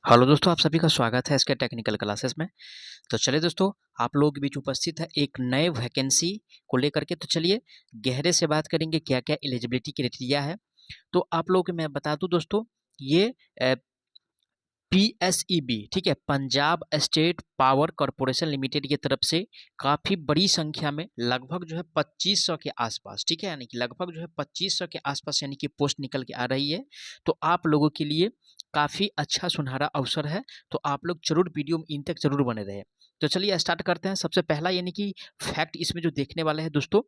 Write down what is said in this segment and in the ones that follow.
Hello दोस्तों, आप सभी का स्वागत है इसके टेक्निकल क्लासेस में। तो चलिए दोस्तों, आप लोगों के बीच उपस्थित है एक नए वैकेंसी को लेकर के। तो चलिए गहरे से बात करेंगे क्या क्या एलिजिबिलिटी क्राइटेरिया है। तो आप लोगों को मैं बता दूं दोस्तों, ये पीएसईबी, ठीक है, Punjab state power corporation limited की तरफ से काफ़ी बड़ी संख्या में लगभग जो है 2500 के आसपास, ठीक है, यानी कि लगभग जो है 2500 के आसपास यानी कि पोस्ट निकल के आ रही है। तो आप लोगों के लिए काफ़ी अच्छा सुनहरा अवसर है। तो आप लोग जरूर वीडियो में इन तक जरूर बने रहे। तो चलिए स्टार्ट करते हैं। सबसे पहला यानी कि फैक्ट इसमें जो देखने वाले हैं दोस्तों,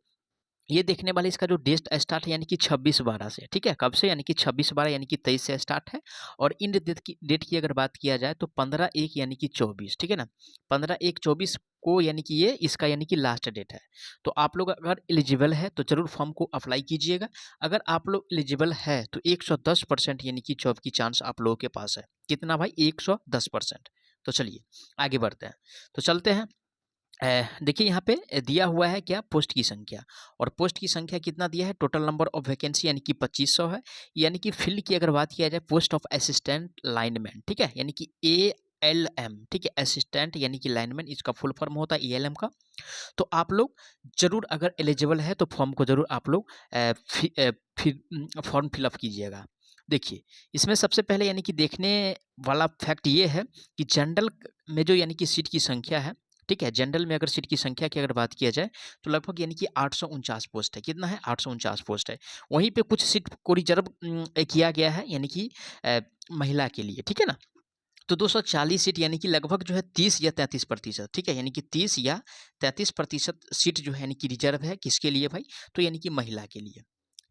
ये देखने वाले इसका जो डेट स्टार्ट है यानी कि 26/12 से, ठीक है, कब से, यानी कि 26/12 यानी कि 23 से स्टार्ट है। और इन डेट की अगर बात किया जाए तो 15/1 यानी कि 24, ठीक है ना, 15/1/24 को यानी कि ये इसका यानी कि लास्ट डेट है। तो आप लोग अगर एलिजिबल है तो जरूर फॉर्म को अप्लाई कीजिएगा। अगर आप लोग एलिजिबल है तो 110% यानी कि जॉब की चांस आप लोगों के पास है। कितना भाई? 110%। तो चलिए आगे बढ़ते हैं। तो चलते हैं। देखिए यहाँ पे दिया हुआ है क्या, पोस्ट की संख्या। और पोस्ट की संख्या कितना दिया है? टोटल नंबर ऑफ वैकेंसी यानी कि 2500 है। यानी कि फील्ड की अगर बात किया जाए, पोस्ट ऑफ असिस्टेंट लाइनमैन, ठीक है, यानी कि ALM, ठीक है, असिस्टेंट यानी कि लाइनमैन, इसका फुल फॉर्म होता है ALM का। तो आप लोग जरूर अगर एलिजिबल है तो फॉर्म को जरूर आप लोग फॉर्म फिलअप कीजिएगा। देखिए इसमें सबसे पहले यानी कि देखने वाला फैक्ट ये है कि जनरल में जो यानी कि सीट की संख्या है, ठीक है, जनरल में अगर सीट की संख्या की अगर बात किया जाए तो लगभग यानी कि 849 पोस्ट है। कितना है? 849 पोस्ट है। वहीं पे कुछ सीट को रिजर्व किया गया है यानी कि महिला के लिए, ठीक है ना। तो 240 सीट यानी कि लगभग जो है 30 या 33%, ठीक है, यानी कि 30 या 33% सीट जो है यानी कि रिजर्व है। किसके लिए भाई? तो यानी कि महिला के लिए,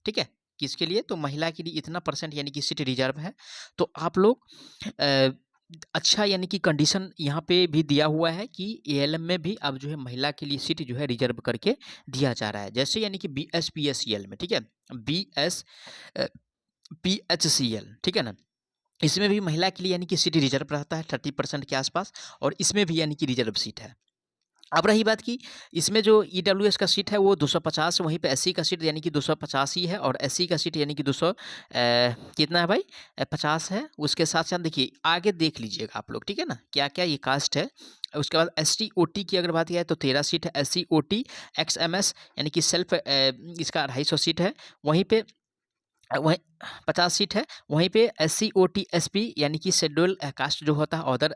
ठीक है, किसके लिए? तो महिला के लिए इतना परसेंट यानी कि सीट रिजर्व है। तो आप लोग अ, अच्छा यानी कि कंडीशन यहाँ पे भी दिया हुआ है कि ALM में भी अब जो है महिला के लिए सीट जो है रिजर्व करके दिया जा रहा है। जैसे यानी कि BSPSCL में, ठीक है, BSPHCL, ठीक है ना, इसमें भी महिला के लिए यानी कि सीट रिजर्व रहता है 30% के आसपास। और इसमें भी यानी कि रिजर्व सीट है। अब रही बात की इसमें जो EWS का सीट है वो 250, वहीं पे SC का सीट यानी कि 250 ही है। और SC का सीट यानी कि 200 कितना है भाई? 50 है। उसके साथ साथ देखिए आगे देख लीजिएगा आप लोग, ठीक है ना, क्या क्या ये कास्ट है। उसके बाद ST OT की अगर बात किया जाए तो 13 सीट है। SC OT XMS यानी कि सेल्फ इसका 250 सीट है। वहीं पे वहीं 50 सीट है। वहीं पे SC OT SP यानी कि शेड्यूल कास्ट जो होता है, अदर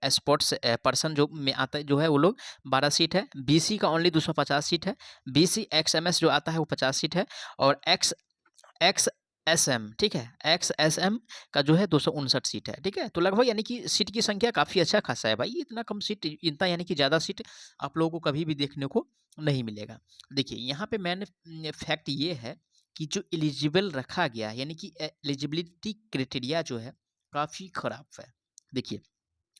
स्पोर्ट्स पर्सन जो में आता है जो है, वो लोग 12 सीट है। BC का ओनली 250 सीट है। BC XMS जो आता है वो 50 सीट है। और XSM, ठीक है, XSM का जो है 259 सीट है, ठीक है। तो लगभग यानी कि सीट की संख्या काफ़ी अच्छा खासा है भाई। इतना कम सीट, इतना यानी कि ज़्यादा सीट आप लोगों को कभी भी देखने को नहीं मिलेगा। देखिए यहाँ पे मैंने फैक्ट ये है कि जो एलिजिबल रखा गया है यानी कि एलिजिबिलिटी क्राइटेरिया जो है काफ़ी खराब है। देखिए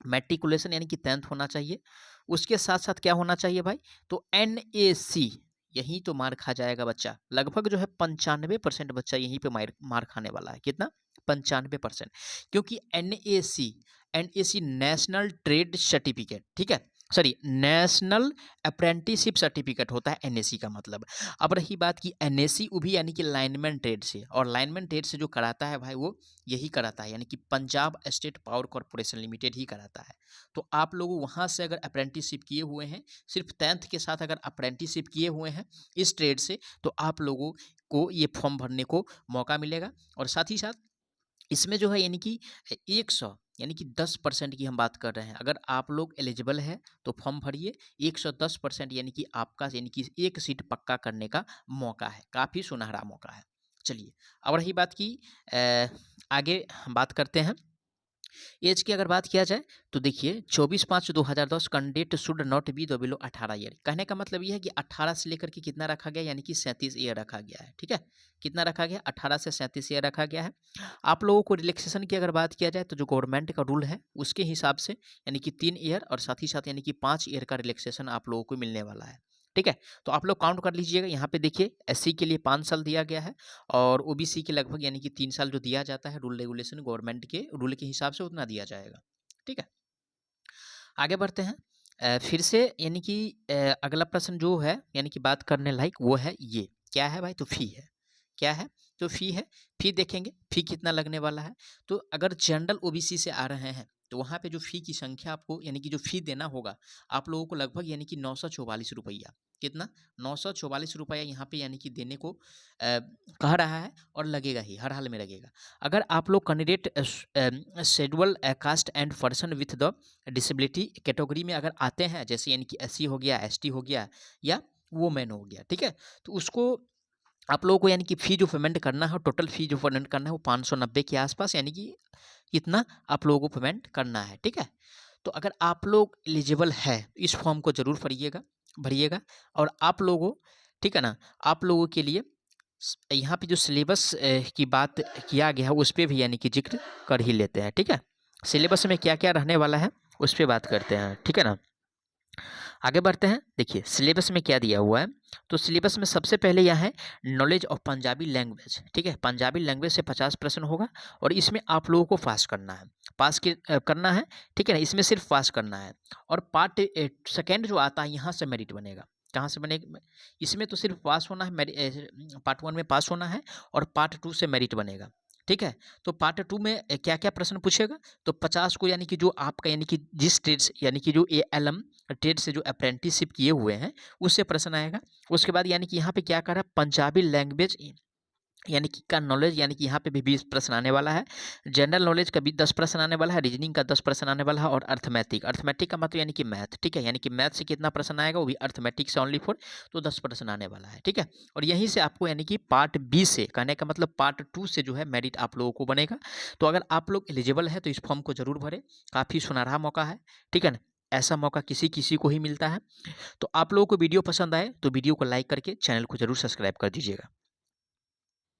मैट्रिकुलेशन यानी कि 10th होना चाहिए। उसके साथ साथ क्या होना चाहिए भाई? तो NAC, यहीं तो मार खा जाएगा बच्चा। लगभग जो है 95% बच्चा यहीं पे मार मार खाने वाला है। कितना? 95%। क्योंकि NAC नेशनल ट्रेड सर्टिफिकेट, ठीक है, सॉरी, नेशनल अप्रेंटिसशिप सर्टिफिकेट होता है NAC का मतलब। अब रही बात की NAC वो भी यानी कि लाइनमैन ट्रेड से, और लाइनमैन ट्रेड से जो कराता है भाई वो यही कराता है यानी कि Punjab state power corporation limited ही कराता है। तो आप लोग वहाँ से अगर अप्रेंटिसशिप किए हुए हैं, सिर्फ 10th के साथ अगर अप्रेंटिसशिप किए हुए हैं इस ट्रेड से, तो आप लोगों को ये फॉर्म भरने को मौका मिलेगा। और साथ ही साथ इसमें जो है यानी कि 100 यानी कि 10% की हम बात कर रहे हैं। अगर आप लोग एलिजिबल है तो फॉर्म भरिए। 110% यानी कि आपका यानी कि एक सीट पक्का करने का मौका है। काफ़ी सुनहरा मौका है। चलिए अब रही बात की आगे बात करते हैं। एज की अगर बात किया जाए तो देखिए 24/5/2010 candidate should not be the below 18 year. कहने का मतलब ये है कि 18 से लेकर के कितना रखा गया, यानी कि 37 ईयर रखा गया है, ठीक है। कितना रखा गया? 18 से 37 ईयर रखा गया है। आप लोगों को रिलैक्सेशन की अगर बात किया जाए तो जो गवर्नमेंट का रूल है उसके हिसाब से यानी कि 3 ईयर और साथ ही साथ यानी कि 5 ईयर का रिलैक्सेशन आप लोगों को मिलने वाला है, ठीक है। तो आप लोग काउंट कर लीजिएगा। यहाँ पे देखिए SC के लिए 5 साल दिया गया है। और OBC के लगभग यानी कि 3 साल जो दिया जाता है रूल रेगुलेशन गवर्नमेंट के रूल के हिसाब से उतना दिया जाएगा, ठीक है। आगे बढ़ते हैं। फिर से यानी कि अगला प्रश्न जो है यानी कि बात करने लायक वो है ये क्या है भाई? तो फी है। क्या है, जो फ़ी है, फ़ी देखेंगे, फ़ी कितना लगने वाला है। तो अगर जनरल ओबीसी से आ रहे हैं, तो वहाँ पे जो फ़ी की संख्या आपको यानी कि जो फ़ी देना होगा, आप लोगों को लगभग यानी कि 944 रुपया, कितना? 944 रुपया यहाँ पे यानी कि देने को कह रहा है और लगेगा ही, हर हाल में लगेगा। अगर आप लोग candidate schedule caste and person with the disability category में अगर आते हैं, जैसे यानी कि एससी हो गया, एसटी हो गया या वुमेन हो गया, ठीक है? तो उसको आप लोगों को यानी कि फ़ी जो पेमेंट करना है, टोटल फ़ी जो पेमेंट करना है वो 590 के आसपास यानी कि इतना आप लोगों को पेमेंट करना है, ठीक है? तो अगर आप लोग एलिजिबल है, इस फॉर्म को ज़रूर भरिएगा और आप लोगों, ठीक है ना? आप लोगों के लिए यहाँ पे जो सिलेबस की बात किया गया है उस पे भी यानी कि ज़िक्र कर ही लेते हैं, ठीक है? सिलेबस में क्या-क्या रहने वाला है, उस पे बात करते हैं, ठीक है ना? आगे बढ़ते हैं। देखिए सिलेबस में क्या दिया हुआ है, तो सिलेबस में सबसे पहले यह है नॉलेज ऑफ पंजाबी लैंग्वेज, ठीक है? पंजाबी लैंग्वेज से 50 प्रश्न होगा और इसमें आप लोगों को पास करना है, करना है, ठीक है ना? इसमें सिर्फ पास करना है और पार्ट सेकेंड जो आता है यहाँ से मेरिट बनेगा। कहाँ से बनेगा? इसमें तो सिर्फ पास होना है, पार्ट 1 में पास होना है और पार्ट 2 से मेरिट बनेगा, ठीक है? तो पार्ट 2 में क्या-क्या प्रश्न पूछेगा? तो 50 को यानी कि जो आपका यानी कि जिस ट्रेड्स यानी कि जो एएलएम ट्रेड से जो अप्रेंटिसशिप किए हुए हैं, उससे प्रश्न आएगा। उसके बाद यानी कि यहाँ पे क्या कर रहा है, पंजाबी लैंग्वेज यानी कि का नॉलेज यानी कि यहाँ पे भी 20 प्रश्न आने वाला है। जनरल नॉलेज का भी 10 प्रश्न आने वाला है, रीजनिंग का 10 प्रश्न आने वाला है और अर्थमेटिक का मतलब यानी कि मैथ, ठीक है? यानी कि मैथ से कितना प्रश्न आएगा, वो भी अर्थमेटिक से ओनली फॉर, तो 10 प्रश्न आने वाला है, ठीक है? और यहीं से आपको यानी कि पार्ट बी से, कहने का मतलब पार्ट 2 से जो है मेरिट आप लोगों को बनेगा। तो अगर आप लोग एलिजिबल है तो इस फॉर्म को ज़रूर भरें, काफ़ी सुनहरा मौका है, ठीक है ना? ऐसा मौका किसी-किसी को ही मिलता है। तो आप लोगों को वीडियो पसंद आए तो वीडियो को लाइक करके चैनल को ज़रूर सब्सक्राइब कर दीजिएगा।